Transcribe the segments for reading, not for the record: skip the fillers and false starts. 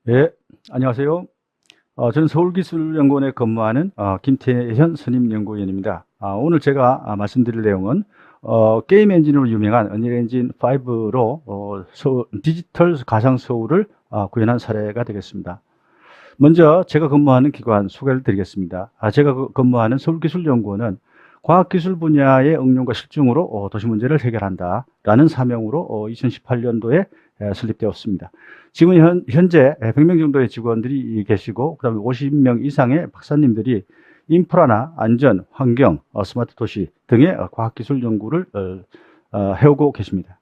예, 안녕하세요. 저는 서울기술연구원에 근무하는 김태현 선임연구위원입니다. 오늘 제가 말씀드릴 내용은 게임 엔진으로 유명한 언리얼 엔진 5로 디지털 가상 서울을 구현한 사례가 되겠습니다. 먼저 제가 근무하는 기관 소개를 드리겠습니다. 제가 근무하는 서울기술연구원은 과학기술 분야의 응용과 실증으로 도시 문제를 해결한다라는 사명으로 2018년도에 설립되었습니다. 지금 현재 100명 정도의 직원들이 계시고, 그다음에 50명 이상의 박사님들이 인프라나 안전, 환경, 스마트 도시 등의 과학기술 연구를 해오고 계십니다.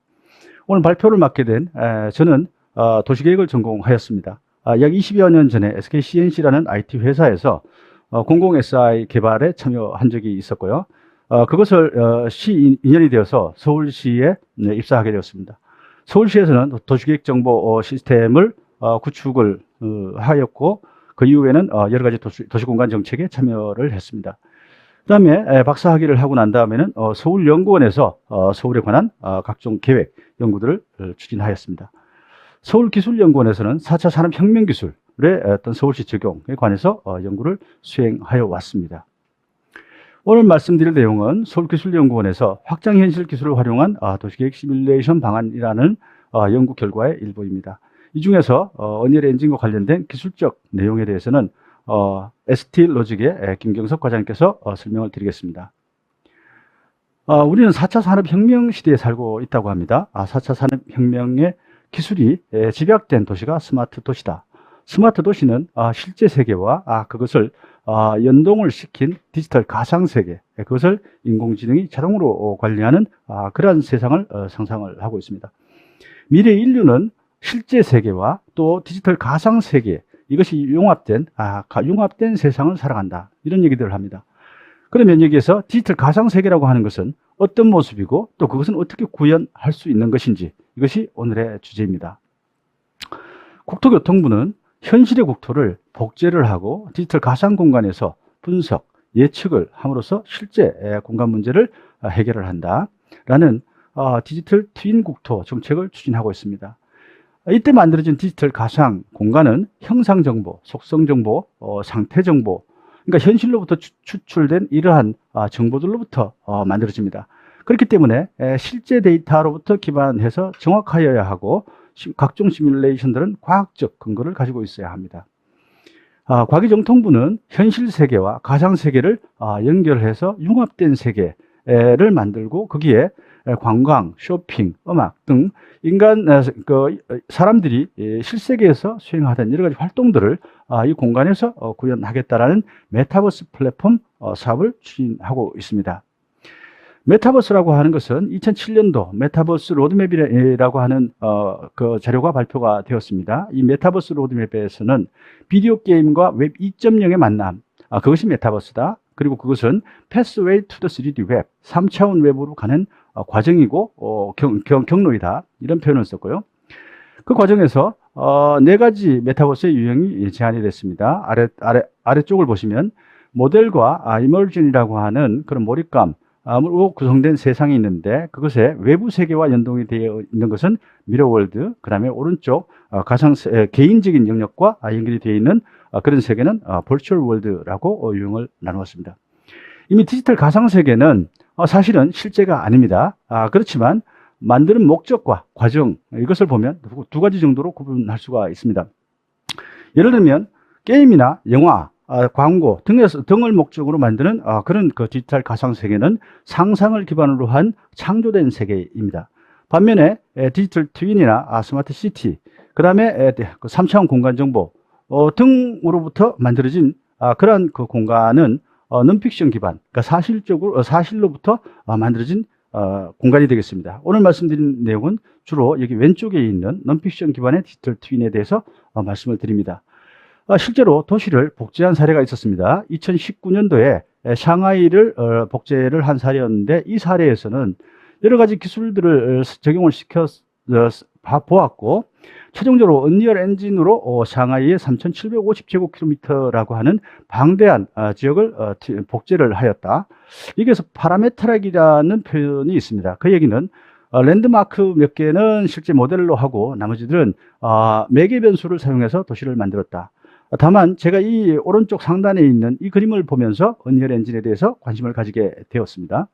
오늘 발표를 맡게 된 저는 도시계획을 전공하였습니다. 약 20여 년 전에 SK CNC라는 IT 회사에서 공공 SI 개발에 참여한 적이 있었고요. 그것을 시 인연이 되어서 서울시에 입사하게 되었습니다. 서울시에서는 도시계획 정보 시스템을 구축을 하였고, 그 이후에는 여러 가지 도시공간 정책에 참여를 했습니다. 그다음에 박사학위를 하고 난 다음에는 서울연구원에서 서울에 관한 각종 계획 연구들을 추진하였습니다. 서울기술연구원에서는 4차 산업혁명기술의 어떤 서울시 적용에 관해서 연구를 수행하여 왔습니다. 오늘 말씀드릴 내용은 서울기술연구원에서 확장현실 기술을 활용한 도시계획 시뮬레이션 방안이라는 연구 결과의 일부입니다. 이 중에서 언리얼 엔진과 관련된 기술적 내용에 대해서는 ST로직의 김경석 과장님께서 설명을 드리겠습니다. 우리는 4차 산업혁명 시대에 살고 있다고 합니다. 4차 산업혁명의 기술이 집약된 도시가 스마트 도시다. 스마트 도시는 실제 세계와 그것을 연동을 시킨 디지털 가상 세계, 그것을 인공지능이 자동으로 관리하는 그러한 세상을 상상을 하고 있습니다. 미래 인류는 실제 세계와 또 디지털 가상 세계, 이것이 융합된 세상을 살아간다, 이런 얘기들을 합니다. 그러면 여기에서 디지털 가상 세계라고 하는 것은 어떤 모습이고 또 그것은 어떻게 구현할 수 있는 것인지, 이것이 오늘의 주제입니다. 국토교통부는 현실의 국토를 복제를 하고 디지털 가상 공간에서 분석, 예측을 함으로써 실제 공간 문제를 해결을 한다라는 디지털 트윈 국토 정책을 추진하고 있습니다. 이때 만들어진 디지털 가상 공간은 형상 정보, 속성 정보, 상태 정보, 그러니까 현실로부터 추출된 이러한 정보들로부터 만들어집니다. 그렇기 때문에 실제 데이터로부터 기반해서 정확하여야 하고, 각종 시뮬레이션들은 과학적 근거를 가지고 있어야 합니다. 과기정통부는 현실 세계와 가상 세계를 연결해서 융합된 세계를 만들고, 거기에 관광, 쇼핑, 음악 등 사람들이 실세계에서 수행하던 여러 가지 활동들을 이 공간에서 구현하겠다라는 메타버스 플랫폼 사업을 추진하고 있습니다. 메타버스라고 하는 것은 2007년도 메타버스 로드맵이라고 하는 그 자료가 발표가 되었습니다. 이 메타버스 로드맵에서는 비디오 게임과 웹 2.0의 만남, 그것이 메타버스다. 그리고 그것은 Pathway to the 3D Web, 3차원 웹으로 가는 과정이고 경로이다, 이런 표현을 썼고요. 그 과정에서 네 가지 메타버스의 유형이 제한이 됐습니다. 아래쪽을 보시면 모델과 이머전이라고 하는 그런 몰입감으로 구성된 세상이 있는데, 그것의 외부 세계와 연동이 되어 있는 것은 미러월드, 그 다음에 오른쪽 가상 개인적인 영역과 연결이 되어 있는 그런 세계는 버추얼 월드라고 유형을 나누었습니다. 이미 디지털 가상 세계는 사실은 실제가 아닙니다. 그렇지만 만드는 목적과 과정, 이것을 보면 두 가지 정도로 구분할 수가 있습니다. 예를 들면 게임이나 영화, 광고 등을 목적으로 만드는 그런 그 디지털 가상 세계는 상상을 기반으로 한 창조된 세계입니다. 반면에 디지털 트윈이나 스마트 시티, 그 다음에 3차원 공간 정보 등으로부터 만들어진 그러한 그 공간은 논픽션 기반, 그러니까 사실로부터 만들어진 공간이 되겠습니다. 오늘 말씀드린 내용은 주로 여기 왼쪽에 있는 논픽션 기반의 디지털 트윈에 대해서 말씀을 드립니다. 실제로 도시를 복제한 사례가 있었습니다. 2019년도에 샹하이를 복제를 한 사례였는데, 이 사례에서는 여러 가지 기술들을 적용을 시켜 보았고, 최종적으로 언리얼 엔진으로 샹하이의 3,750제곱킬로미터라고 하는 방대한 지역을 복제를 하였다. 여기에서 파라메트락이라는 표현이 있습니다. 그 얘기는 랜드마크 몇 개는 실제 모델로 하고 나머지들은 매개 변수를 사용해서 도시를 만들었다. 다만 제가 이 오른쪽 상단에 있는 이 그림을 보면서 언리얼 엔진에 대해서 관심을 가지게 되었습니다.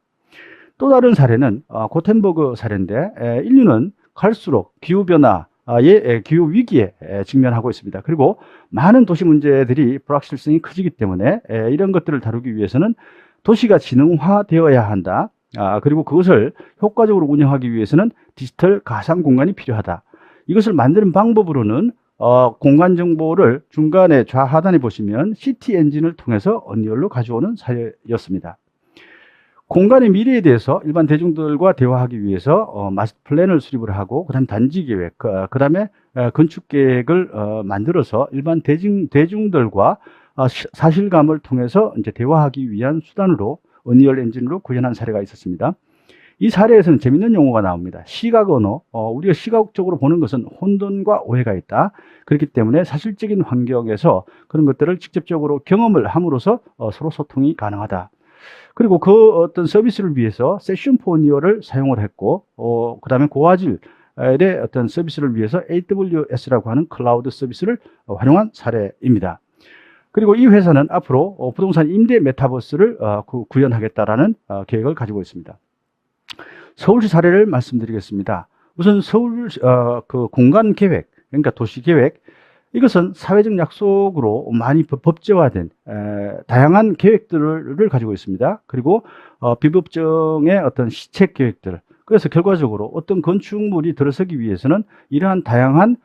또 다른 사례는 고텐버그 사례인데, 인류는 갈수록 기후변화의 기후위기에 직면하고 있습니다. 그리고 많은 도시 문제들이 불확실성이 커지기 때문에 이런 것들을 다루기 위해서는 도시가 지능화되어야 한다. 그리고 그것을 효과적으로 운영하기 위해서는 디지털 가상 공간이 필요하다. 이것을 만드는 방법으로는 공간 정보를 중간에 좌하단에 보시면 시티 엔진을 통해서 언리얼로 가져오는 사례였습니다. 공간의 미래에 대해서 일반 대중들과 대화하기 위해서 마스터 플랜을 수립을 하고, 그다음 단지 계획, 그다음에 건축 계획을 만들어서 일반 대중들과 사실감을 통해서 이제 대화하기 위한 수단으로 언리얼 엔진으로 구현한 사례가 있었습니다. 이 사례에서는 재밌는 용어가 나옵니다. 시각 언어. 우리가 시각적으로 보는 것은 혼돈과 오해가 있다. 그렇기 때문에 사실적인 환경에서 그런 것들을 직접적으로 경험을 함으로써 서로 소통이 가능하다. 그리고 그 어떤 서비스를 위해서 세션 포니어를 사용을 했고, 그 다음에 고화질의 어떤 서비스를 위해서 AWS라고 하는 클라우드 서비스를 활용한 사례입니다. 그리고 이 회사는 앞으로 부동산 임대 메타버스를 구현하겠다라는 계획을 가지고 있습니다. 서울시 사례를 말씀드리겠습니다. 우선 서울 그 공간 계획, 그러니까 도시 계획, 이것은 사회적 약속으로 많이 법제화된 다양한 계획들을 가지고 있습니다. 그리고 비법정의 어떤 시책 계획들. 그래서 결과적으로 어떤 건축물이 들어서기 위해서는 이러한 다양한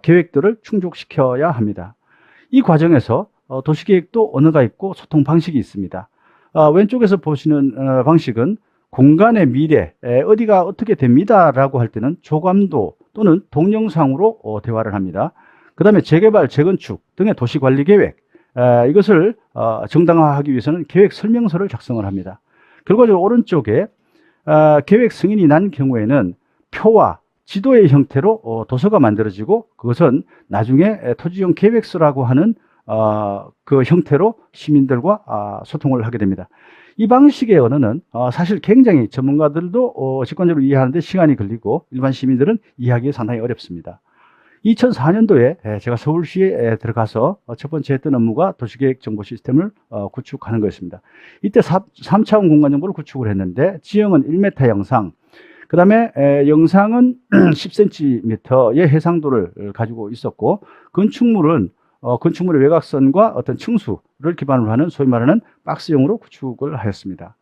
계획들을 충족시켜야 합니다. 이 과정에서 도시계획도 언어가 있고 소통 방식이 있습니다. 왼쪽에서 보시는 방식은 공간의 미래, 어디가 어떻게 됩니다라고 할 때는 조감도 또는 동영상으로 대화를 합니다. 그 다음에 재개발, 재건축 등의 도시관리계획, 이것을 정당화하기 위해서는 계획 설명서를 작성을 합니다. 결과적으로 오른쪽에 계획 승인이 난 경우에는 표와 지도의 형태로 도서가 만들어지고, 그것은 나중에 토지용 계획서라고 하는 그 형태로 시민들과 소통을 하게 됩니다. 이 방식의 언어는 사실 굉장히 전문가들도 직관적으로 이해하는데 시간이 걸리고 일반 시민들은 이해하기 상당히 어렵습니다. 2004년도에 제가 서울시에 들어가서 첫 번째 했던 업무가 도시계획 정보 시스템을 구축하는 거였습니다. 이때 3차원 공간 정보를 구축을 했는데, 지형은 1m 영상, 그 다음에 영상은 10cm의 해상도를 가지고 있었고, 건축물의 외곽선과 어떤 층수를 기반으로 하는 소위 말하는 박스형으로 구축을 하였습니다.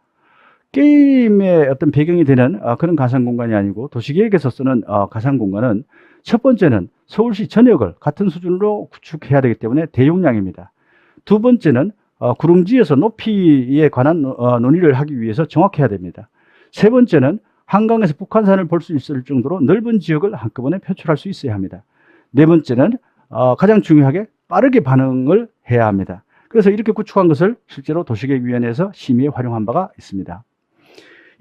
게임의 어떤 배경이 되는 그런 가상 공간이 아니고, 도시계획에서 쓰는 가상 공간은 첫 번째는 서울시 전역을 같은 수준으로 구축해야 되기 때문에 대용량입니다. 두 번째는 구릉지에서 높이에 관한 논의를 하기 위해서 정확해야 됩니다. 세 번째는 한강에서 북한산을 볼 수 있을 정도로 넓은 지역을 한꺼번에 표출할 수 있어야 합니다. 네 번째는 가장 중요하게 빠르게 반응을 해야 합니다. 그래서 이렇게 구축한 것을 실제로 도시계획위원회에서 심의에 활용한 바가 있습니다.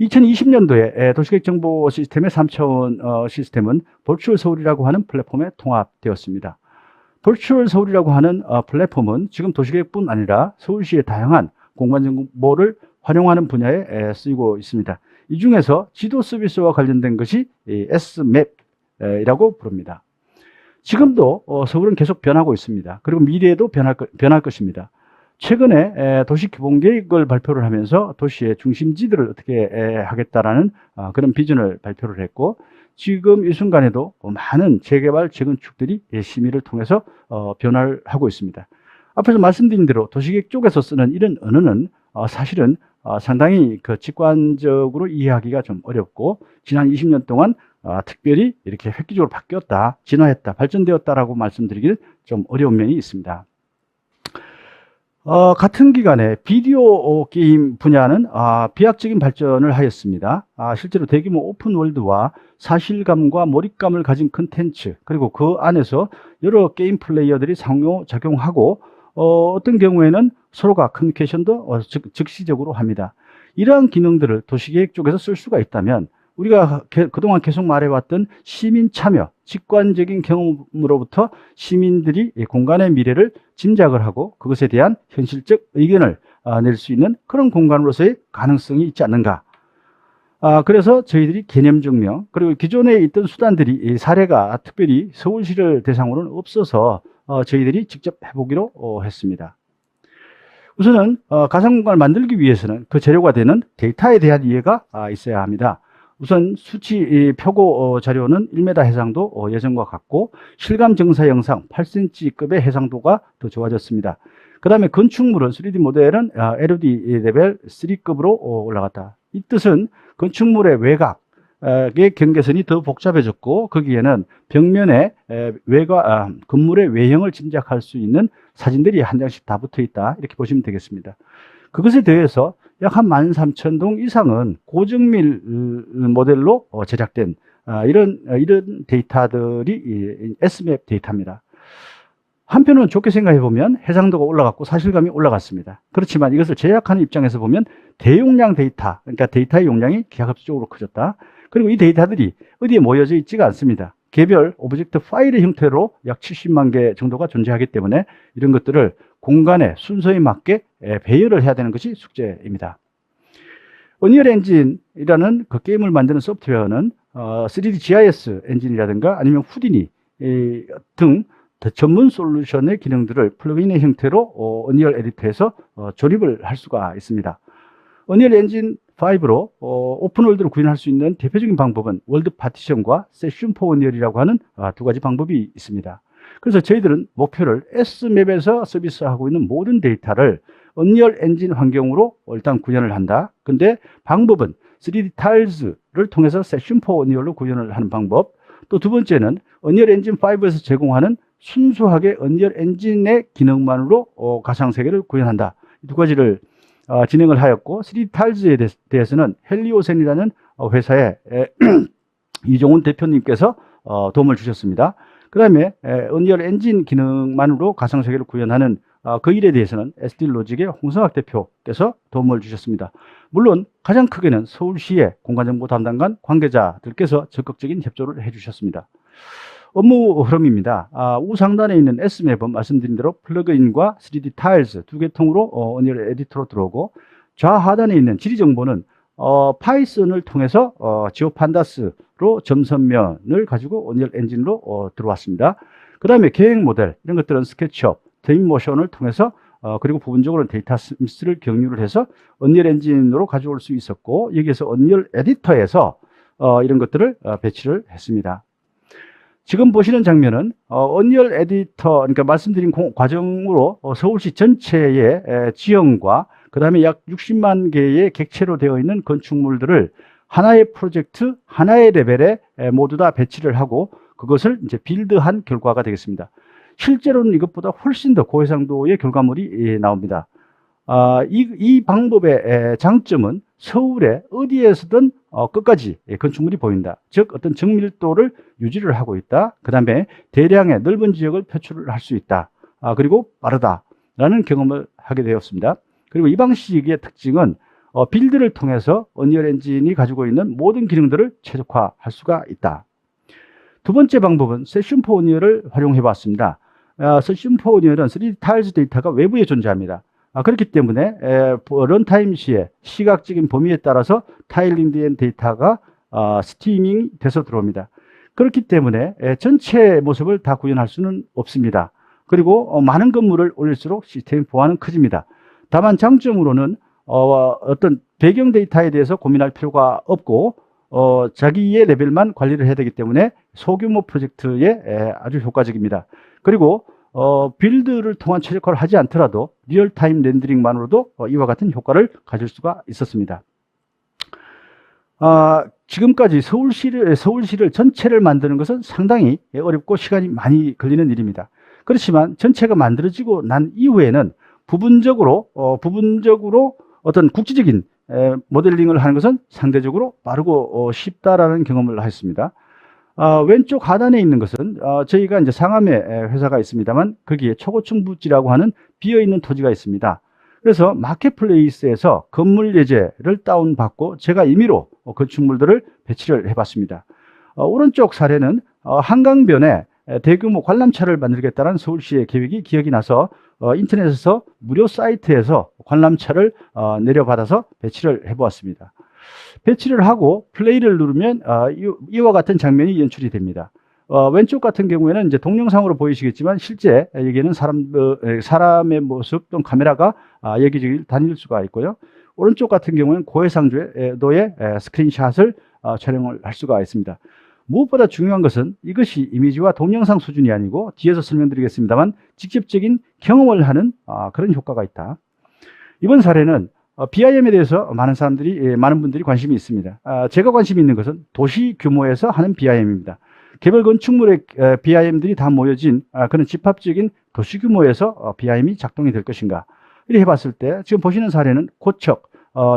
2020년도에 도시계획 정보 시스템의 3차원 시스템은 버추얼 서울이라고 하는 플랫폼에 통합되었습니다. 버추얼 서울이라고 하는 플랫폼은 지금 도시계획뿐 아니라 서울시의 다양한 공간 정보를 활용하는 분야에 쓰이고 있습니다. 이 중에서 지도 서비스와 관련된 것이 S맵이라고 부릅니다. 지금도 서울은 계속 변하고 있습니다. 그리고 미래에도 변할 것입니다. 최근에 도시 기본 계획을 발표를 하면서 도시의 중심지들을 어떻게 하겠다라는 그런 비전을 발표를 했고, 지금 이 순간에도 많은 재개발, 재건축들이 심의를 통해서 변화를 하고 있습니다. 앞에서 말씀드린 대로 도시계획 쪽에서 쓰는 이런 언어는 사실은 상당히 직관적으로 이해하기가 좀 어렵고, 지난 20년 동안 특별히 이렇게 획기적으로 바뀌었다, 진화했다, 발전되었다라고 말씀드리기는 좀 어려운 면이 있습니다. 같은 기간에 비디오 게임 분야는 비약적인 발전을 하였습니다. 실제로 대규모 오픈월드와 사실감과 몰입감을 가진 컨텐츠, 그리고 그 안에서 여러 게임 플레이어들이 상호작용하고 어떤 경우에는 서로가 커뮤니케이션도 즉시적으로 합니다. 이러한 기능들을 도시계획 쪽에서 쓸 수가 있다면, 우리가 그동안 계속 말해왔던 시민 참여, 직관적인 경험으로부터 시민들이 공간의 미래를 짐작을 하고 그것에 대한 현실적 의견을 낼 수 있는 그런 공간으로서의 가능성이 있지 않는가. 그래서 저희들이 개념 증명, 그리고 기존에 있던 수단들이 이 사례가 특별히 서울시를 대상으로는 없어서 저희들이 직접 해보기로 했습니다. 우선은 가상공간을 만들기 위해서는 그 재료가 되는 데이터에 대한 이해가 있어야 합니다. 우선 수치 표고 자료는 1m 해상도 예전과 같고 실감 정사 영상 8cm급의 해상도가 더 좋아졌습니다. 그 다음에 건축물은 3D 모델은 LOD 레벨 3급으로 올라갔다. 이 뜻은 건축물의 외곽의 경계선이 더 복잡해졌고 거기에는 벽면에 건물의 외형을 짐작할 수 있는 사진들이 한 장씩 다 붙어 있다, 이렇게 보시면 되겠습니다. 그것에 대해서 약 한 13,000동 이상은 고정밀 모델로 제작된 이런 데이터들이 S맵 데이터입니다. 한편으로는 좋게 생각해 보면 해상도가 올라갔고 사실감이 올라갔습니다. 그렇지만 이것을 제약하는 입장에서 보면 대용량 데이터, 그러니까 데이터의 용량이 기하급수적으로 커졌다. 그리고 이 데이터들이 어디에 모여져 있지가 않습니다. 개별 오브젝트 파일의 형태로 약 70만 개 정도가 존재하기 때문에 이런 것들을 공간의 순서에 맞게 배열을 해야 되는 것이 숙제입니다. 언리얼 엔진이라는 그 게임을 만드는 소프트웨어는 3D GIS 엔진이라든가 아니면 후디니 등 전문 솔루션의 기능들을 플러그인의 형태로 언리얼 에디터에서 조립을 할 수가 있습니다. 언리얼 엔진 5로 오픈월드를 구현할 수 있는 대표적인 방법은 월드 파티션과 세션 포 언리얼이라고 하는 두 가지 방법이 있습니다. 그래서 저희들은 목표를 S맵에서 서비스하고 있는 모든 데이터를 언리얼 엔진 환경으로 일단 구현을 한다. 근데 방법은 3D 타일즈를 통해서 세션 포 언리얼로 구현을 하는 방법. 또 두 번째는 언리얼 엔진 5에서 제공하는 순수하게 언리얼 엔진의 기능만으로 가상세계를 구현한다. 이 두 가지를 진행을 하였고 3D 타일즈에 대해서는 헬리오센이라는 회사의 이종훈 대표님께서 도움을 주셨습니다. 그 다음에 언리얼 엔진 기능만으로 가상세계를 구현하는 그 일에 대해서는 SD로직의 홍성학 대표께서 도움을 주셨습니다. 물론 가장 크게는 서울시의 공간정보 담당관 관계자들께서 적극적인 협조를 해주셨습니다. 업무 흐름입니다. 우상단에 있는 S맵은 말씀드린 대로 플러그인과 3D 타일즈 두 계통으로 언리얼 에디터로 들어오고, 좌하단에 있는 지리정보는 파이썬을 통해서 지오판다스로 점선면을 가지고 언리얼 엔진으로 들어왔습니다. 그 다음에 계획 모델, 이런 것들은 스케치업, 데이모션을 통해서 그리고 부분적으로는 데이터 스미스를 경유를 해서 언리얼 엔진으로 가져올 수 있었고, 여기에서 언리얼 에디터에서 이런 것들을 배치를 했습니다. 지금 보시는 장면은 언리얼 에디터, 그러니까 말씀드린 과정으로 서울시 전체의 지형과 그 다음에 약 60만 개의 객체로 되어 있는 건축물들을 하나의 프로젝트, 하나의 레벨에 모두 다 배치를 하고 그것을 이제 빌드한 결과가 되겠습니다. 실제로는 이것보다 훨씬 더 고해상도의 결과물이 나옵니다. 이 방법의 장점은 서울에 어디에서든 끝까지 건축물이 보인다. 즉 어떤 정밀도를 유지를 하고 있다. 그 다음에 대량의 넓은 지역을 표출을 할 수 있다. 그리고 빠르다라는 경험을 하게 되었습니다. 그리고 이 방식의 특징은 빌드를 통해서 언리얼 엔진이 가지고 있는 모든 기능들을 최적화할 수가 있다. 두 번째 방법은 세션 포 언리얼을 활용해 봤습니다. 세션 포 언리얼은 3D 타일즈 데이터가 외부에 존재합니다. 그렇기 때문에 런타임 시에 시각적인 범위에 따라서 타일링된 데이터가 스트리밍 돼서 들어옵니다. 그렇기 때문에 전체 모습을 다 구현할 수는 없습니다. 그리고 많은 건물을 올릴수록 시스템 보안은 커집니다. 다만 장점으로는 어떤 배경 데이터에 대해서 고민할 필요가 없고 자기의 레벨만 관리를 해야 되기 때문에 소규모 프로젝트에 아주 효과적입니다. 그리고 빌드를 통한 최적화를 하지 않더라도 리얼타임 렌더링만으로도 이와 같은 효과를 가질 수가 있었습니다. 지금까지 서울시를 전체를 만드는 것은 상당히 어렵고 시간이 많이 걸리는 일입니다. 그렇지만 전체가 만들어지고 난 이후에는 부분적으로 어떤 국지적인 모델링을 하는 것은 상대적으로 빠르고 쉽다라는 경험을 했습니다. 왼쪽 하단에 있는 것은 저희가 이제 상암에 회사가 있습니다만 거기에 초고층 부지라고 하는 비어있는 토지가 있습니다. 그래서 마켓플레이스에서 건물 예제를 다운받고 제가 임의로 건축물들을 배치를 해봤습니다. 오른쪽 사례는 한강변에 대규모 관람차를 만들겠다는 서울시의 계획이 기억이 나서 인터넷에서 무료 사이트에서 관람차를 내려받아서 배치를 해보았습니다. 배치를 하고 플레이를 누르면 이와 같은 장면이 연출이 됩니다. 왼쪽 같은 경우에는 이제 동영상으로 보이시겠지만 실제 여기에는 사람의 모습 또는 카메라가 여기저기 다닐 수가 있고요. 오른쪽 같은 경우에는 고해상도의 스크린샷을 촬영을 할 수가 있습니다. 무엇보다 중요한 것은 이것이 이미지와 동영상 수준이 아니고 뒤에서 설명드리겠습니다만 직접적인 경험을 하는 그런 효과가 있다. 이번 사례는 BIM에 대해서 많은 분들이 관심이 있습니다. 제가 관심이 있는 것은 도시 규모에서 하는 BIM입니다. 개별 건축물의 BIM들이 다 모여진 그런 집합적인 도시 규모에서 BIM이 작동이 될 것인가. 이렇게 해봤을 때 지금 보시는 사례는 고척,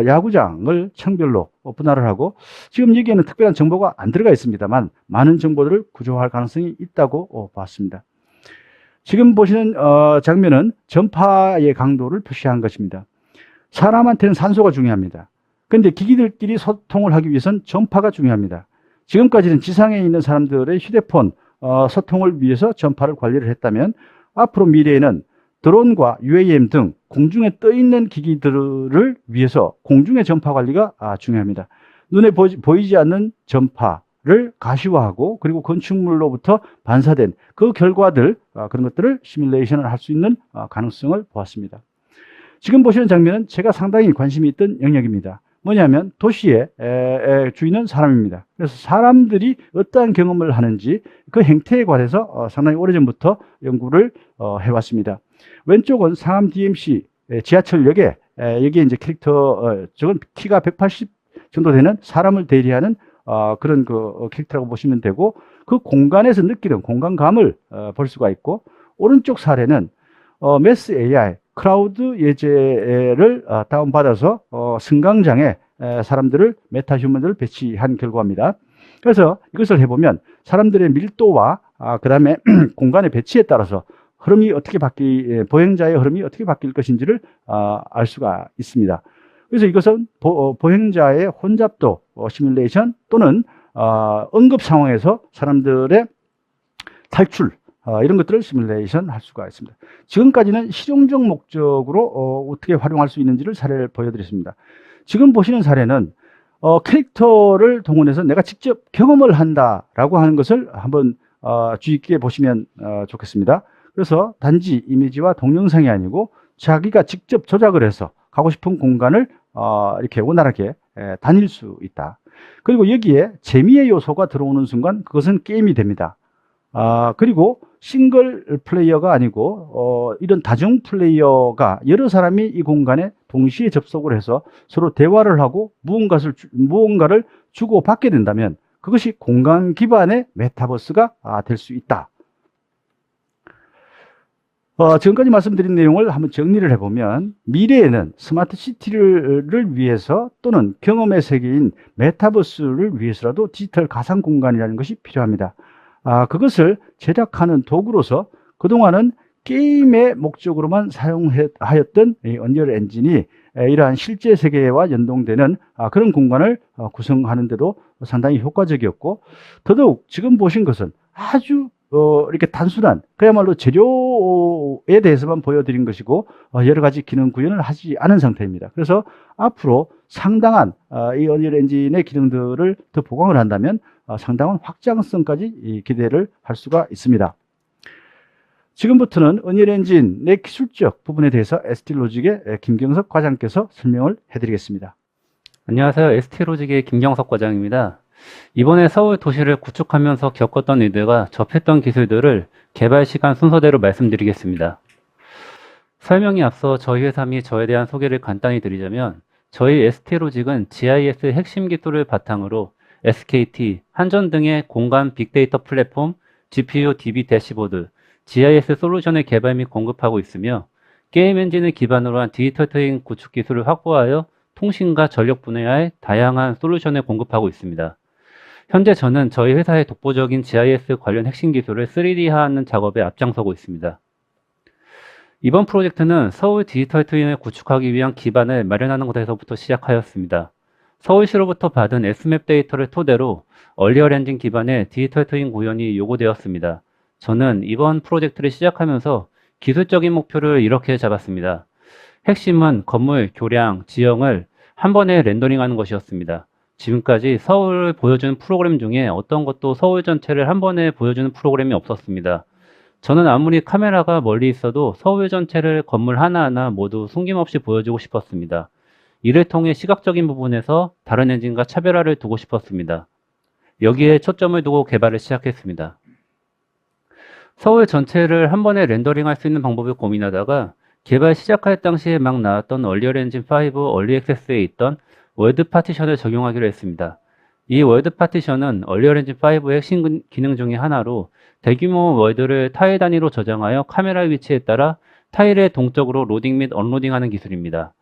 야구장을 층별로 분할을 하고 지금 여기에는 특별한 정보가 안 들어가 있습니다만 많은 정보들을 구조할 가능성이 있다고 봤습니다. 지금 보시는 장면은 전파의 강도를 표시한 것입니다. 사람한테는 산소가 중요합니다. 그런데 기기들끼리 소통을 하기 위해서는 전파가 중요합니다. 지금까지는 지상에 있는 사람들의 휴대폰 소통을 위해서 전파를 관리를 했다면 앞으로 미래에는 드론과 UAM 등 공중에 떠 있는 기기들을 위해서 공중의 전파 관리가 중요합니다. 눈에 보이지 않는 전파를 가시화하고 그리고 건축물로부터 반사된 그 결과들 그런 것들을 시뮬레이션을 할 수 있는 가능성을 보았습니다. 지금 보시는 장면은 제가 상당히 관심이 있던 영역입니다. 뭐냐면 도시의 주인은 사람입니다. 그래서 사람들이 어떠한 경험을 하는지 그 행태에 관해서 상당히 오래전부터 연구를 해왔습니다. 왼쪽은 상암 DMC 지하철역에 여기에 이제 캐릭터 저건 키가 180 정도 되는 사람을 대리하는 그런 그 캐릭터라고 보시면 되고 그 공간에서 느끼는 공간감을 볼 수가 있고 오른쪽 사례는 매스 AI 크라우드 예제를 다운받아서 승강장에 사람들을 메타휴먼들을 배치한 결과입니다. 그래서 이것을 해보면 사람들의 밀도와 그 다음에 공간의 배치에 따라서 보행자의 흐름이 어떻게 바뀔 것인지를 알 수가 있습니다. 그래서 이것은 보행자의 혼잡도 시뮬레이션 또는 응급 상황에서 사람들의 탈출 이런 것들을 시뮬레이션 할 수가 있습니다. 지금까지는 실용적 목적으로 어떻게 활용할 수 있는지를 사례를 보여드렸습니다. 지금 보시는 사례는 캐릭터를 동원해서 내가 직접 경험을 한다라고 하는 것을 한번 주의 깊게 보시면 좋겠습니다. 그래서 단지 이미지와 동영상이 아니고 자기가 직접 조작을 해서 가고 싶은 공간을 이렇게 원활하게 다닐 수 있다. 그리고 여기에 재미의 요소가 들어오는 순간 그것은 게임이 됩니다. 그리고 싱글 플레이어가 아니고 이런 다중 플레이어가 여러 사람이 이 공간에 동시에 접속을 해서 서로 대화를 하고 무언가를 주고받게 된다면 그것이 공간 기반의 메타버스가 될 수 있다. 지금까지 말씀드린 내용을 한번 정리를 해보면 미래에는 스마트 시티를 위해서 또는 경험의 세계인 메타버스를 위해서라도 디지털 가상 공간이라는 것이 필요합니다. 그것을 제작하는 도구로서 그동안은 게임의 목적으로만 사용하였던 이 언리얼 엔진이 이러한 실제 세계와 연동되는 그런 공간을 구성하는 데도 상당히 효과적이었고 더더욱 지금 보신 것은 아주 이렇게 단순한 그야말로 재료에 대해서만 보여드린 것이고 여러 가지 기능 구현을 하지 않은 상태입니다. 그래서 앞으로 상당한 이 언리얼 엔진의 기능들을 더 보강을 한다면 상당한 확장성까지 기대를 할 수가 있습니다. 지금부터는 언리얼 엔진의 기술적 부분에 대해서 ST로직의 김경석 과장께서 설명을 해드리겠습니다. 안녕하세요. ST로직의 김경석 과장입니다. 이번에 서울 도시를 구축하면서 겪었던 일들과 접했던 기술들을 개발 시간 순서대로 말씀드리겠습니다. 설명에 앞서 저희 회사 및 저에 대한 소개를 간단히 드리자면 저희 ST로직은 GIS 핵심 기술을 바탕으로 SKT, 한전 등의 공간 빅데이터 플랫폼, GPU DB 대시보드, GIS 솔루션의 개발 및 공급하고 있으며 게임 엔진을 기반으로 한 디지털 트윈 구축 기술을 확보하여 통신과 전력 분야의 다양한 솔루션을 공급하고 있습니다. 현재 저는 저희 회사의 독보적인 GIS 관련 핵심 기술을 3D화하는 작업에 앞장서고 있습니다. 이번 프로젝트는 서울 디지털 트윈을 구축하기 위한 기반을 마련하는 것에서부터 시작하였습니다. 서울시로부터 받은 S맵 데이터를 토대로 얼리얼 엔진 기반의 디지털 트윈 구현이 요구되었습니다. 저는 이번 프로젝트를 시작하면서 기술적인 목표를 이렇게 잡았습니다. 핵심은 건물, 교량, 지형을 한 번에 렌더링하는 것이었습니다. 지금까지 서울을 보여주는 프로그램 중에 어떤 것도 서울 전체를 한 번에 보여주는 프로그램이 없었습니다. 저는 아무리 카메라가 멀리 있어도 서울 전체를 건물 하나하나 모두 숨김없이 보여주고 싶었습니다. 이를 통해 시각적인 부분에서 다른 엔진과 차별화를 두고 싶었습니다. 여기에 초점을 두고 개발을 시작했습니다. 서울 전체를 한 번에 렌더링할 수 있는 방법을 고민하다가 개발 시작할 당시에 막 나왔던 얼리얼 엔진 5 얼리 액세스에 있던 월드 파티션을 적용하기로 했습니다. 이 월드 파티션은 얼리얼 엔진 5의 핵심 기능 중의 하나로 대규모 월드를 타일 단위로 저장하여 카메라 위치에 따라 타일의 동적으로 로딩 및 언로딩하는 기술입니다.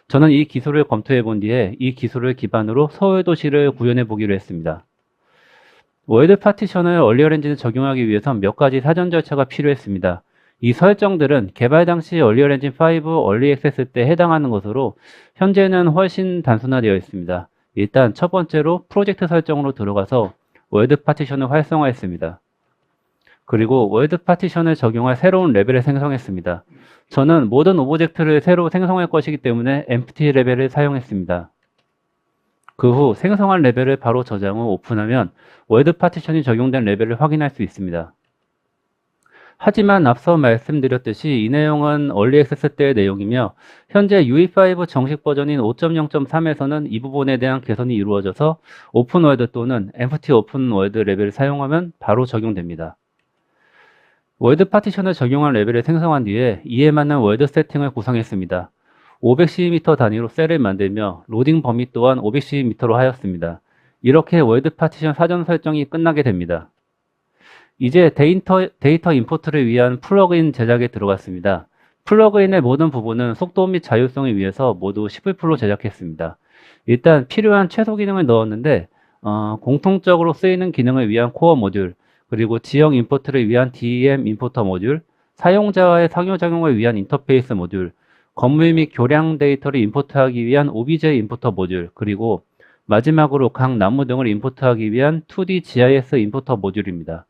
저는 이 기술을 검토해 본 뒤에 이 기술을 기반으로 서울 도시를 구현해 보기로 했습니다. 월드 파티션을 얼리얼 엔진에 적용하기 위해선 몇 가지 사전 절차가 필요했습니다. 이 설정들은 개발 당시 얼리얼 엔진 5 얼리 액세스 때 해당하는 것으로 현재는 훨씬 단순화되어 있습니다. 일단 첫 번째로 프로젝트 설정으로 들어가서 월드 파티션을 활성화했습니다. 그리고 월드 파티션을 적용할 새로운 레벨을 생성했습니다. 저는 모든 오브젝트를 새로 생성할 것이기 때문에 empty 레벨을 사용했습니다. 그 후 생성한 레벨을 바로 저장 후 오픈하면 월드 파티션이 적용된 레벨을 확인할 수 있습니다. 하지만 앞서 말씀드렸듯이 이 내용은 얼리 액세스 때의 내용이며 현재 UE5 정식 버전인 5.0.3에서는 이 부분에 대한 개선이 이루어져서 오픈월드 또는 empty 오픈월드 레벨을 사용하면 바로 적용됩니다. 월드 파티션을 적용한 레벨을 생성한 뒤에 이에 맞는 월드 세팅을 구성했습니다. 512m 단위로 셀을 만들며 로딩 범위 또한 512m로 하였습니다. 이렇게 월드 파티션 사전 설정이 끝나게 됩니다. 이제 데이터 임포트를 위한 플러그인 제작에 들어갔습니다. 플러그인의 모든 부분은 속도 및 자율성을 위해서 모두 10% 제작했습니다. 일단 필요한 최소 기능을 넣었는데 공통적으로 쓰이는 기능을 위한 코어 모듈, 그리고 지형 임포트를 위한 DEM 임포터 모듈, 사용자와의 상호작용을 위한 인터페이스 모듈, 건물 및 교량 데이터를 임포트하기 위한 OBJ 임포터 모듈, 그리고 마지막으로 각 나무 등을 임포트하기 위한 2D GIS 임포터 모듈입니다.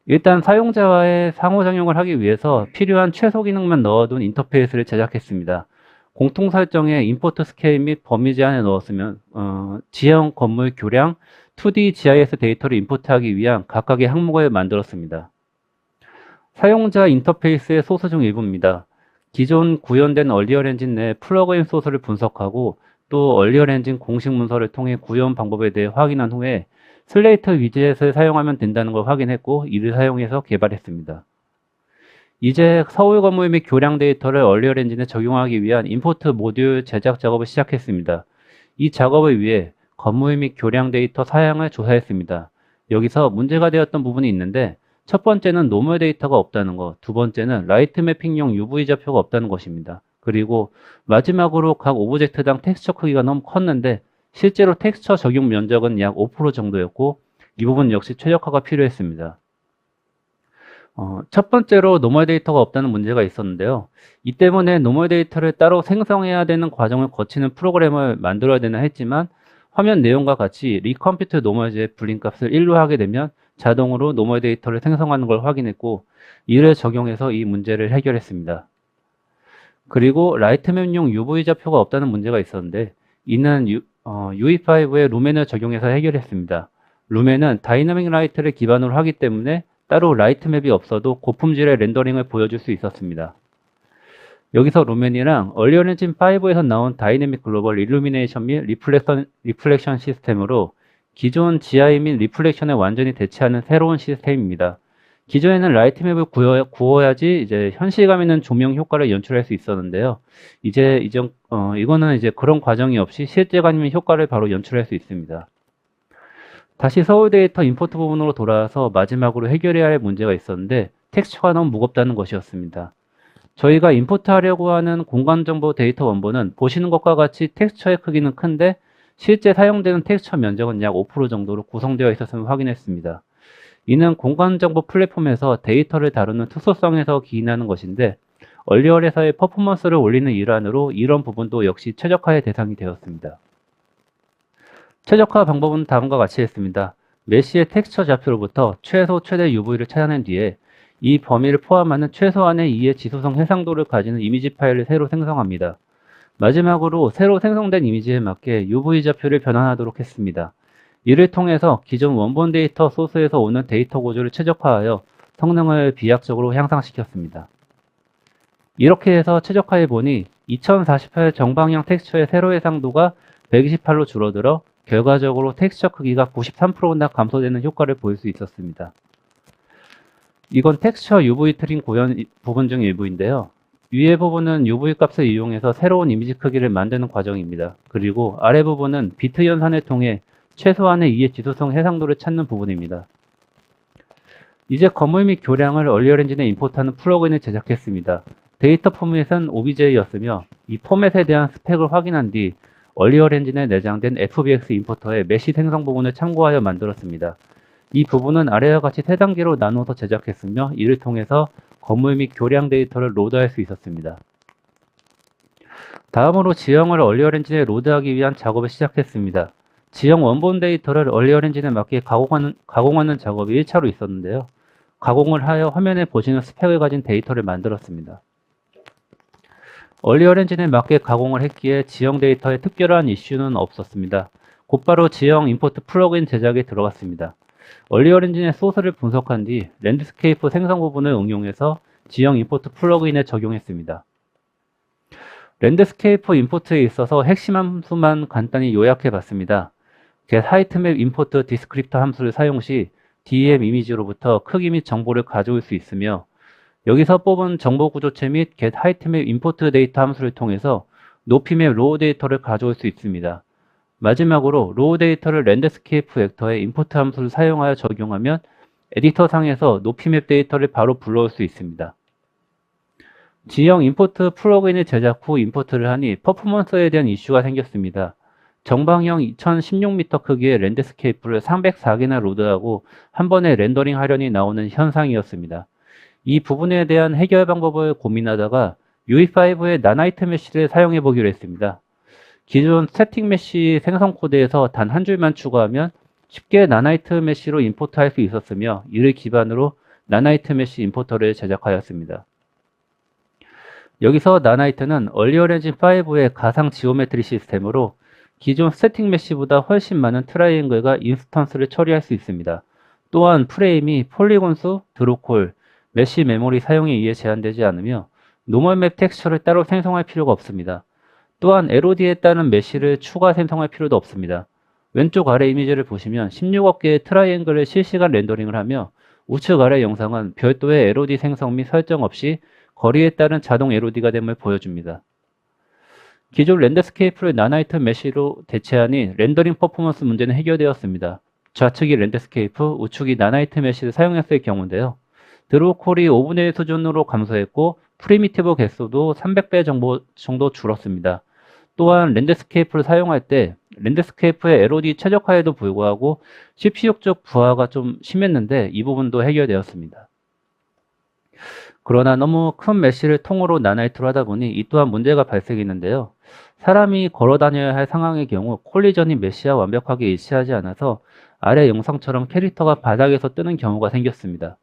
일단 사용자와의 상호작용을 하기 위해서 필요한 최소 기능만 넣어둔 인터페이스를 제작했습니다. 공통 설정에 임포트 스케일 및 범위 제한을 넣었으면 지형, 건물, 교량, 2D GIS 데이터를 임포트하기 위한 각각의 항목을 만들었습니다. 사용자 인터페이스의 소스 중 일부입니다. 기존 구현된 얼리얼 엔진 내 플러그인 소스를 분석하고 또 얼리얼 엔진 공식 문서를 통해 구현 방법에 대해 확인한 후에 슬레이트 위젯을 사용하면 된다는 걸 확인했고 이를 사용해서 개발했습니다. 이제 서울 건물 및 교량 데이터를 얼리얼 엔진에 적용하기 위한 임포트 모듈 제작 작업을 시작했습니다. 이 작업을 위해 건물 및 교량 데이터 사양을 조사했습니다. 여기서 문제가 되었던 부분이 있는데 첫 번째는 노멀 데이터가 없다는 것, 두 번째는 라이트 매핑용 UV 좌표가 없다는 것입니다. 그리고 마지막으로 각 오브젝트당 텍스처 크기가 너무 컸는데 실제로 텍스처 적용 면적은 약 5% 정도였고 이 부분 역시 최적화가 필요했습니다. 첫 번째로 노멀 데이터가 없다는 문제가 있었는데요. 이 때문에 노멀 데이터를 따로 생성해야 되는 과정을 거치는 프로그램을 만들어야 되나 했지만 화면 내용과 같이 리컴퓨트 노멀즈의 불린 값을 1로 하게 되면 자동으로 노멀 데이터를 생성하는 걸 확인했고 이를 적용해서 이 문제를 해결했습니다. 그리고 라이트맵용 UV 좌표가 없다는 문제가 있었는데 이는 UE5의 루멘을 적용해서 해결했습니다. 루멘은 다이나믹 라이트를 기반으로 하기 때문에 따로 라이트맵이 없어도 고품질의 렌더링을 보여줄 수 있었습니다. 여기서 루멘이랑 얼리얼 엔진 5에서 나온 다이내믹 글로벌 일루미네이션 및 리플렉션 시스템으로 기존 GI 및 리플렉션에 완전히 대체하는 새로운 시스템입니다. 기존에는 라이트맵을 구워야지 이제 현실감 있는 조명 효과를 연출할 수 있었는데요. 이거는 이제 그런 과정이 없이 실제감 있는 효과를 바로 연출할 수 있습니다. 다시 서울 데이터 임포트 부분으로 돌아와서 마지막으로 해결해야 할 문제가 있었는데 텍스처가 너무 무겁다는 것이었습니다. 저희가 임포트하려고 하는 공간정보 데이터 원본은 보시는 것과 같이 텍스처의 크기는 큰데 실제 사용되는 텍스처 면적은 약 5% 정도로 구성되어 있었음을 확인했습니다. 이는 공간정보 플랫폼에서 데이터를 다루는 특수성에서 기인하는 것인데 얼리얼에서의 퍼포먼스를 올리는 일환으로 이런 부분도 역시 최적화의 대상이 되었습니다. 최적화 방법은 다음과 같이 했습니다. 메시의 텍스처 좌표로부터 최소 최대 UV를 찾아낸 뒤에 이 범위를 포함하는 최소한의 2의 지수성 해상도를 가지는 이미지 파일을 새로 생성합니다. 마지막으로 새로 생성된 이미지에 맞게 UV 좌표를 변환하도록 했습니다. 이를 통해서 기존 원본 데이터 소스에서 오는 데이터 구조를 최적화하여 성능을 비약적으로 향상시켰습니다. 이렇게 해서 최적화해 보니 2048 정방향 텍스처의 세로 해상도가 128로 줄어들어 결과적으로 텍스처 크기가 93%나 감소되는 효과를 보일 수 있었습니다. 이건 텍스처 UV 트림 구현 부분 중 일부인데요. 위의 부분은 UV 값을 이용해서 새로운 이미지 크기를 만드는 과정입니다. 그리고 아래 부분은 비트 연산을 통해 최소한의 이해 지수성 해상도를 찾는 부분입니다. 이제 건물 및 교량을 얼리얼 엔진에 임포트하는 플러그인을 제작했습니다. 데이터 포맷은 OBJ였으며 이 포맷에 대한 스펙을 확인한 뒤 얼리얼 엔진에 내장된 FBX 임포터의 메시 생성 부분을 참고하여 만들었습니다. 이 부분은 아래와 같이 세 단계로 나누어서 제작했으며 이를 통해서 건물 및 교량 데이터를 로드할 수 있었습니다. 다음으로 지형을 얼리얼 엔진에 로드하기 위한 작업을 시작했습니다. 지형 원본 데이터를 얼리얼 엔진에 맞게 가공하는 작업이 1차로 있었는데요. 가공을 하여 화면에 보시는 스펙을 가진 데이터를 만들었습니다. 얼리얼 엔진에 맞게 가공을 했기에 지형 데이터에 특별한 이슈는 없었습니다. 곧바로 지형 임포트 플러그인 제작에 들어갔습니다. 얼리얼 엔진의 소스를 분석한 뒤 랜드스케이프 생성 부분을 응용해서 지형 임포트 플러그인에 적용했습니다. 랜드스케이프 임포트에 있어서 핵심 함수만 간단히 요약해 봤습니다. getHeightMap import descriptor 함수를 사용 시 DEM 이미지로부터 크기 및 정보를 가져올 수 있으며 여기서 뽑은 정보 구조체 및 getHeightMap import 데이터 함수를 통해서 높이맵 로우 데이터를 가져올 수 있습니다. 마지막으로 로우 데이터를 랜드스케이프 벡터에 임포트 함수를 사용하여 적용하면 에디터 상에서 높이맵 데이터를 바로 불러올 수 있습니다. 지형 임포트 플러그인을 제작 후 임포트를 하니 퍼포먼스에 대한 이슈가 생겼습니다. 정방형 2016m 크기의 랜드스케이프를 304개나 로드하고 한 번에 렌더링 하려니 나오는 현상이었습니다. 이 부분에 대한 해결 방법을 고민하다가 UE5의 나나이트 메쉬를 사용해 보기로 했습니다. 기존 스태틱 메쉬 생성 코드에서 단 한 줄만 추가하면 쉽게 나나이트 메쉬로 임포트할 수 있었으며 이를 기반으로 나나이트 메쉬 임포터를 제작하였습니다. 여기서 나나이트는 얼리얼 엔진 5의 가상 지오메트리 시스템으로 기존 스태틱 메쉬보다 훨씬 많은 트라이앵글과 인스턴스를 처리할 수 있습니다. 또한 프레임이 폴리곤 수, 드로콜, 메쉬 메모리 사용에 의해 제한되지 않으며 노멀 맵 텍스처를 따로 생성할 필요가 없습니다. 또한 LOD에 따른 메쉬를 추가 생성할 필요도 없습니다. 왼쪽 아래 이미지를 보시면 16억 개의 트라이앵글을 실시간 렌더링을 하며 우측 아래 영상은 별도의 LOD 생성 및 설정 없이 거리에 따른 자동 LOD가 됨을 보여줍니다. 기존 랜드스케이프를 나나이트 메쉬로 대체하니 렌더링 퍼포먼스 문제는 해결되었습니다. 좌측이 랜드스케이프, 우측이 나나이트 메쉬를 사용했을 경우인데요. 드로우콜이 5분의 1 수준으로 감소했고 프리미티브 개수도 300배 정도 줄었습니다. 또한 랜드스케이프를 사용할 때 랜드스케이프의 LOD 최적화에도 불구하고 CPU 쪽 부하가 좀 심했는데 이 부분도 해결되었습니다. 그러나 너무 큰 메쉬를 통으로 나나이트로 하다 보니 이 또한 문제가 발생했는데요. 사람이 걸어 다녀야 할 상황의 경우 콜리전이 메쉬와 완벽하게 일치하지 않아서 아래 영상처럼 캐릭터가 바닥에서 뜨는 경우가 생겼습니다.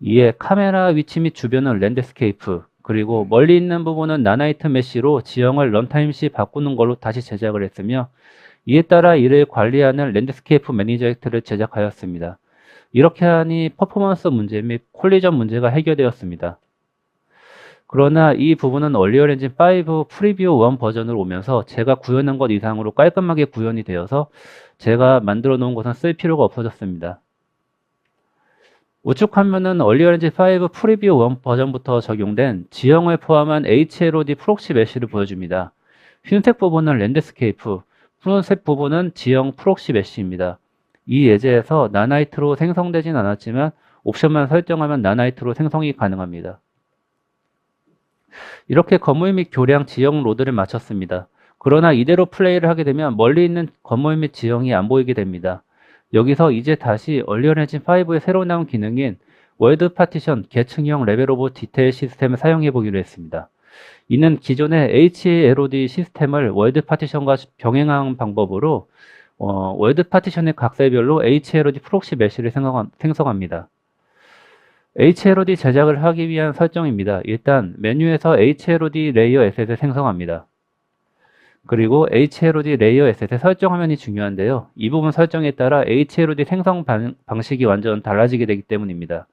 이에 카메라 위치 및 주변은 랜드스케이프, 그리고 멀리 있는 부분은 나나이트 메쉬로 지형을 런타임 시 바꾸는 걸로 다시 제작을 했으며 이에 따라 이를 관리하는 랜드스케이프 매니저를 제작하였습니다. 이렇게 하니 퍼포먼스 문제 및 콜리전 문제가 해결되었습니다. 그러나 이 부분은 얼리얼 엔진 5 프리뷰 1 버전으로 오면서 제가 구현한 것 이상으로 깔끔하게 구현이 되어서 제가 만들어 놓은 것은 쓸 필요가 없어졌습니다. 우측 화면은 얼리얼 엔진 5 프리뷰 1 버전부터 적용된 지형을 포함한 HLOD 프록시 메쉬를 보여줍니다. 흰색 부분은 랜드스케이프, 푸른색 부분은 지형 프록시 메쉬입니다. 이 예제에서 나나이트로 생성되진 않았지만 옵션만 설정하면 나나이트로 생성이 가능합니다. 이렇게 건물 및 교량 지형 로드를 마쳤습니다. 그러나 이대로 플레이를 하게 되면 멀리 있는 건물 및 지형이 안 보이게 됩니다. 여기서 이제 다시 얼리얼 엔진 5의 새로 나온 기능인 월드 파티션 계층형 레벨 오브 디테일 시스템을 사용해 보기로 했습니다. 이는 기존의 HLOD 시스템을 월드 파티션과 병행한 방법으로 월드 파티션의 각셀별로 HLOD 프록시 메쉬를 생성합니다. HLOD 제작을 하기 위한 설정입니다. 일단 메뉴에서 HLOD 레이어 에셋을 생성합니다. 그리고 HLOD 레이어 에셋의 설정 화면이 중요한데요. 이 부분 설정에 따라 HLOD 생성 방식이 완전 달라지게 되기 때문입니다.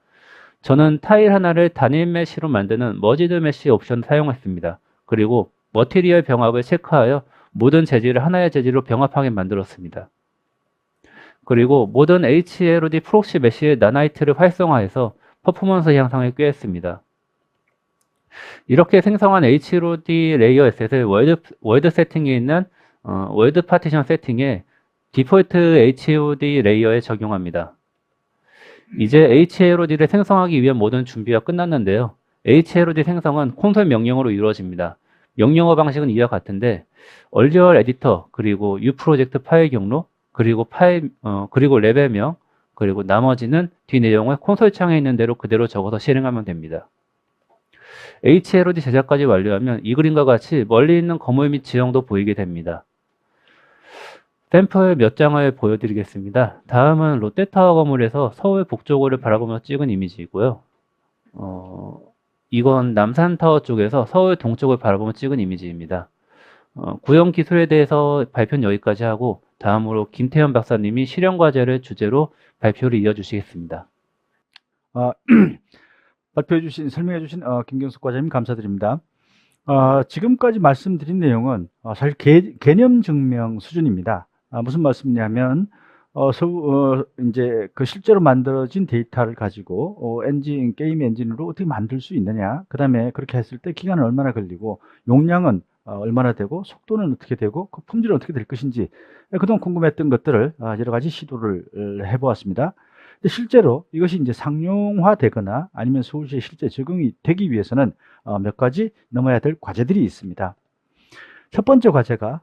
저는 타일 하나를 단일 메쉬로 만드는 머지드 메쉬 옵션을 사용했습니다. 그리고 머티리얼 병합을 체크하여 모든 재질을 하나의 재질로 병합하게 만들었습니다. 그리고 모든 HLOD 프록시 메쉬의 나나이트를 활성화해서 퍼포먼스 향상을 꾀했습니다. 이렇게 생성한 HLOD 레이어 에셋을 월드 세팅에 있는 월드 파티션 세팅에 디폴트 HLOD 레이어에 적용합니다. 이제 HLOD를 생성하기 위한 모든 준비가 끝났는데요. HLOD 생성은 콘솔 명령어로 이루어집니다. 명령어 방식은 이와 같은데 얼리얼 에디터, 그리고 uproject 파일 경로, 그리고 그리고 레벨명, 그리고 나머지는 뒤 내용을 콘솔 창에 있는 대로 그대로 적어서 실행하면 됩니다. HLOD 제작까지 완료하면 이 그림과 같이 멀리 있는 건물 및 지형도 보이게 됩니다. 샘플 몇 장을 보여드리겠습니다. 다음은 롯데타워 건물에서 서울 북쪽을 바라보며 찍은 이미지이고요. 이건 남산타워 쪽에서 서울 동쪽을 바라보며 찍은 이미지입니다. 구형 기술에 대해서 발표는 여기까지 하고 다음으로 김태현 박사님이 실험과제를 주제로 발표를 이어주시겠습니다. 설명해주신 김경숙 과장님 감사드립니다. 지금까지 말씀드린 내용은 사실 개념 증명 수준입니다. 무슨 말씀이냐면 이제 그 실제로 만들어진 데이터를 가지고 게임 엔진으로 어떻게 만들 수 있느냐, 그 다음에 그렇게 했을 때 기간은 얼마나 걸리고 용량은 얼마나 되고 속도는 어떻게 되고 그 품질은 어떻게 될 것인지 그동안 궁금했던 것들을 여러 가지 시도를 해보았습니다. 근데 실제로 이것이 이제 상용화되거나 아니면 서울시에 실제 적용이 되기 위해서는 몇 가지 넘어야 될 과제들이 있습니다. 첫 번째 과제가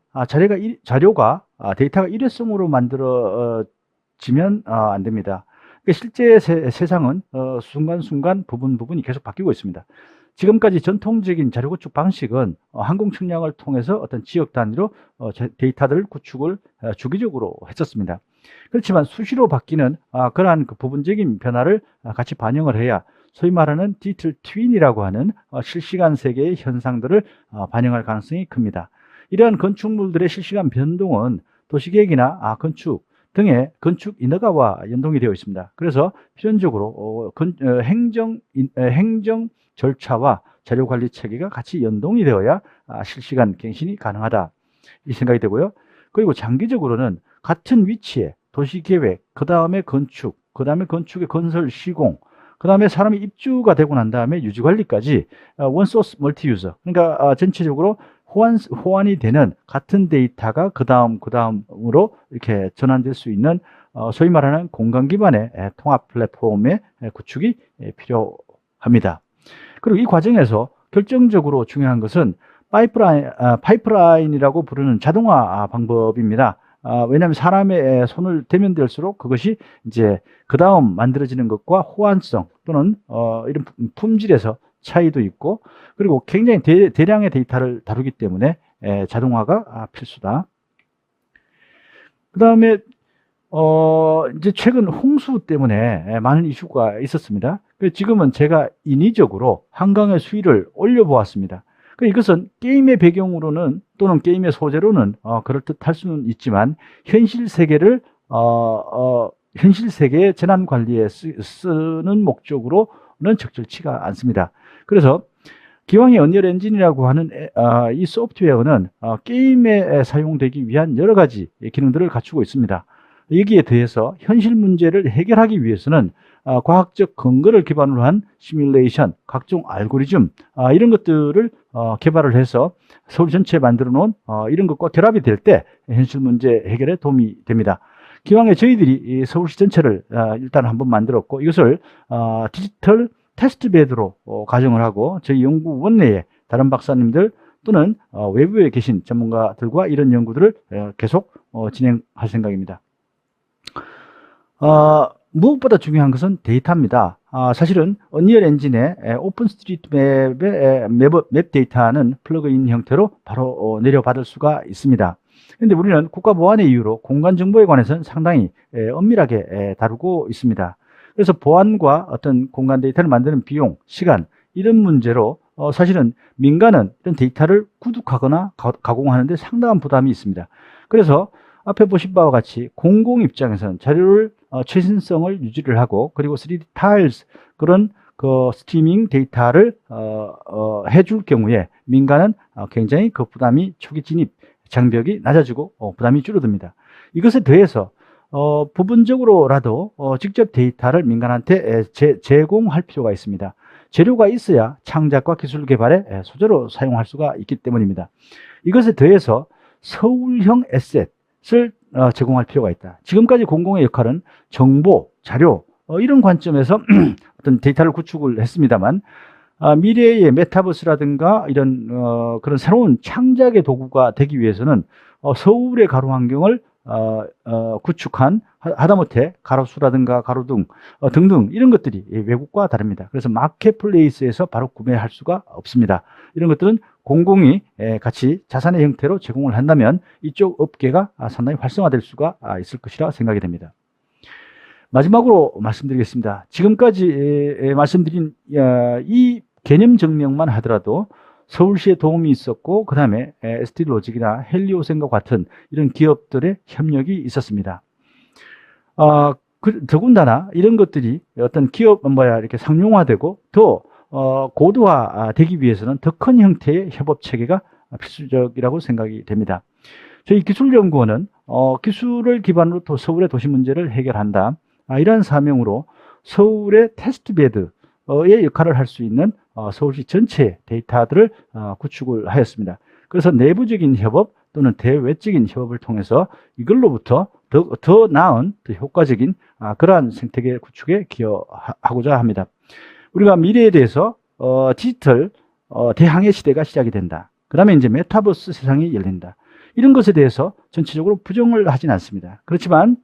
자료가 데이터가 일회성으로 만들어지면 안 됩니다. 실제 세상은 순간순간 부분이 계속 바뀌고 있습니다. 지금까지 전통적인 자료 구축 방식은 항공 측량을 통해서 어떤 지역 단위로 데이터들 구축을 주기적으로 했었습니다. 그렇지만 수시로 바뀌는 그러한 그 부분적인 변화를 같이 반영을 해야 소위 말하는 디지털 트윈이라고 하는 실시간 세계의 현상들을 반영할 가능성이 큽니다. 이러한 건축물들의 실시간 변동은 도시계획이나 건축 등의 건축 인허가와 연동이 되어 있습니다. 그래서 필연적으로 행정 절차와 자료관리 체계가 같이 연동이 되어야 실시간 갱신이 가능하다, 이 생각이 되고요. 그리고 장기적으로는 같은 위치에 도시계획, 그 다음에 건축, 그 다음에 건축의 건설 시공, 그 다음에 사람이 입주가 되고 난 다음에 유지관리까지 원소스 멀티유저, 그러니까 전체적으로 호환이 되는 같은 데이터가 그 다음으로 이렇게 전환될 수 있는 소위 말하는 공간 기반의 통합 플랫폼의 구축이 필요합니다. 그리고 이 과정에서 결정적으로 중요한 것은 파이프라인이라고 부르는 자동화 방법입니다. 왜냐하면 사람의 손을 대면 될수록 그것이 이제 그 다음 만들어지는 것과 호환성 또는 이런 품질에서 차이도 있고, 그리고 굉장히 대량의 데이터를 다루기 때문에 자동화가 필수다. 그 다음에 이제 최근 홍수 때문에 많은 이슈가 있었습니다. 지금은 제가 인위적으로 한강의 수위를 올려보았습니다. 이것은 게임의 배경으로는 또는 게임의 소재로는 그럴듯할 수는 있지만 현실 세계의 재난 관리에 쓰는 목적으로는 적절치가 않습니다. 그래서 기왕의 언리얼 엔진이라고 하는 이 소프트웨어는 게임에 사용되기 위한 여러 가지 기능들을 갖추고 있습니다. 여기에 대해서 현실 문제를 해결하기 위해서는 과학적 근거를 기반으로 한 시뮬레이션, 각종 알고리즘 이런 것들을 개발을 해서 서울 전체에 만들어 놓은 이런 것과 결합이 될 때 현실 문제 해결에 도움이 됩니다. 기왕에 저희들이 서울시 전체를 일단 한번 만들었고, 이것을 디지털 테스트베드로 가정을 하고 저희 연구원 내에 다른 박사님들 또는 외부에 계신 전문가들과 이런 연구들을 계속 진행할 생각입니다. 무엇보다 중요한 것은 데이터입니다. 사실은 언리얼 엔진의 오픈스트리트맵의 맵 데이터는 플러그인 형태로 바로 내려받을 수가 있습니다. 그런데 우리는 국가보안의 이유로 공간정보에 관해서는 상당히 엄밀하게 다루고 있습니다. 그래서 보안과 어떤 공간 데이터를 만드는 비용, 시간 이런 문제로 사실은 민간은 이런 데이터를 구독하거나 가공하는 데 상당한 부담이 있습니다. 그래서 앞에 보신 바와 같이 공공 입장에서는 자료를 최신성을 유지를 하고 그리고 3D 타일스 그런 그 스트리밍 데이터를 해줄 경우에 민간은 굉장히 그 부담이 초기 진입 장벽이 낮아지고 부담이 줄어듭니다. 이것에 더해서 부분적으로라도 직접 데이터를 민간한테 제공할 필요가 있습니다. 재료가 있어야 창작과 기술 개발에 소재로 사용할 수가 있기 때문입니다. 이것에 더해서 서울형 에셋을 제공할 필요가 있다. 지금까지 공공의 역할은 정보, 자료 이런 관점에서 어떤 데이터를 구축을 했습니다만 미래의 메타버스라든가 이런 그런 새로운 창작의 도구가 되기 위해서는 서울의 가로 환경을 구축한 하다못해 가로수라든가 가로등 등등 이런 것들이 외국과 다릅니다. 그래서 마켓플레이스에서 바로 구매할 수가 없습니다. 이런 것들은 공공이 같이 자산의 형태로 제공을 한다면 이쪽 업계가 상당히 활성화될 수가 있을 것이라 생각이 됩니다. 마지막으로 말씀드리겠습니다. 지금까지 말씀드린 이 개념 증명만 하더라도 서울시에 도움이 있었고 그 다음에 ST로직이나 헬리오센과 같은 이런 기업들의 협력이 있었습니다. 더군다나 이런 것들이 어떤 기업 이렇게 상용화되고 더 고도화되기 위해서는 더 큰 형태의 협업 체계가 필수적이라고 생각이 됩니다. 저희 기술연구원은 기술을 기반으로 또 서울의 도시 문제를 해결한다. 이러한 사명으로 서울의 테스트베드의 역할을 할 수 있는 서울시 전체 데이터들을 구축을 하였습니다. 그래서 내부적인 협업 또는 대외적인 협업을 통해서 이걸로부터 더 나은, 더 효과적인 그러한 생태계 구축에 기여하고자 합니다. 우리가 미래에 대해서 디지털 대항해 시대가 시작이 된다. 그 다음에 이제 메타버스 세상이 열린다. 이런 것에 대해서 전체적으로 부정을 하진 않습니다. 그렇지만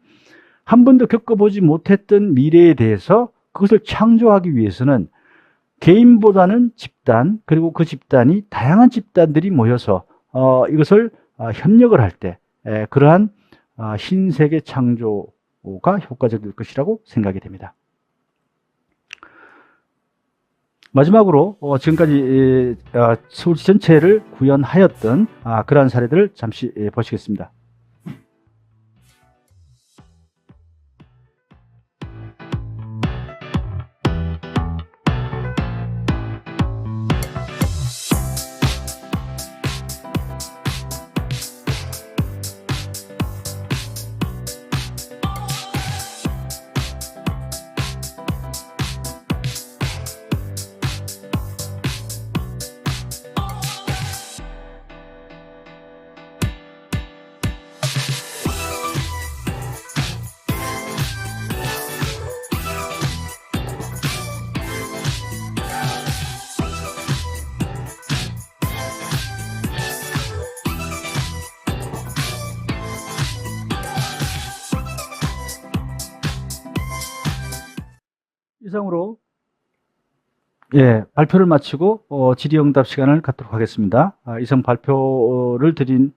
한 번도 겪어보지 못했던 미래에 대해서 그것을 창조하기 위해서는 개인보다는 집단, 그리고 그 집단이 다양한 집단들이 모여서 이것을 협력을 할 때 그러한 신세계 창조가 효과적일 것이라고 생각이 됩니다. 마지막으로 지금까지 서울시 전체를 구현하였던 그러한 사례들을 잠시 보시겠습니다. 이상으로 발표를 마치고 질의응답 시간을 갖도록 하겠습니다. 이상 발표를 드린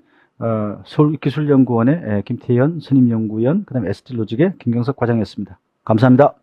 서울기술연구원의 김태현 선임연구위원, 그 다음에 ST로직의 김경석 과장이었습니다. 감사합니다.